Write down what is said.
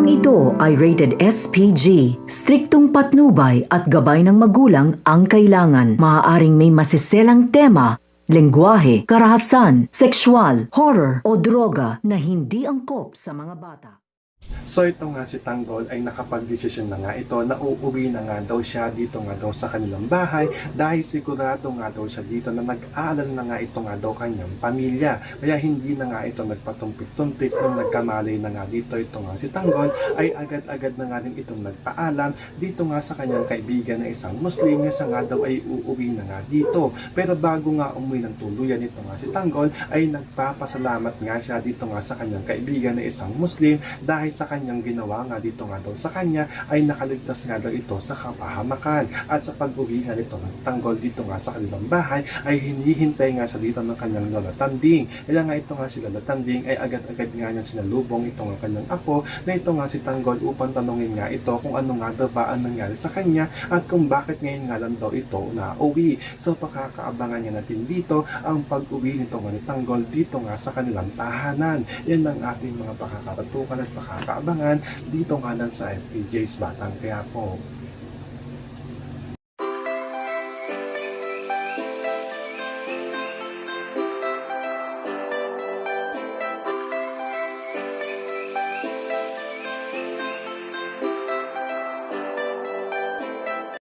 Programang ito ay rated SPG. Striktong patnubay at gabay ng magulang ang kailangan. Maaaring may masiselang tema, lengguwahe, karahasan, sexual, horror o droga na hindi angkop sa mga bata. So ito nga si Tanggol ay nakapag-desisyon na nga ito na uuwi na nga daw siya dito nga daw sa kanilang bahay dahil sigurado nga daw siya dito na nag-aalala na nga ito nga daw kanyang pamilya. Kaya hindi na nga ito nagpatumpik-tumpik nung nagkamalay na nga dito ito nga si Tanggol ay agad-agad na nga rin itong nagpaalam dito nga sa kanyang kaibigan na isang Muslim na siya nga daw ay uuwi na nga dito. Pero bago nga umuwi ng tuluyan ito nga si Tanggol ay nagpapasalamat nga siya dito nga sa kanyang kaibigan na isang Muslim dahil sa kanyang ginawa nga dito nga daw sa kanya ay nakaligtas nga daw ito sa kapahamakan. At sa pag-uwi nga nito ng Tanggol dito nga sa kanilang bahay ay hinihintay nga siya dito ng kanyang Lola Tanding. Kaya nga ito nga si Lola Tanding ay agad-agad nga niya sinalubong ito nga kanyang apo na ito nga si Tanggol upang tanungin nga ito kung ano nga daw ba ang nangyari sa kanya at kung bakit ngayon nga lang daw ito na uwi. So pakakaabangan niya natin dito ang pag-uwi nito nga ni Tanggol dito nga sa kanilang tahanan. Yan ang ating mga pakakatutukan at pakakaabangan dito nga lang sa FPJ's Batang Quiapo.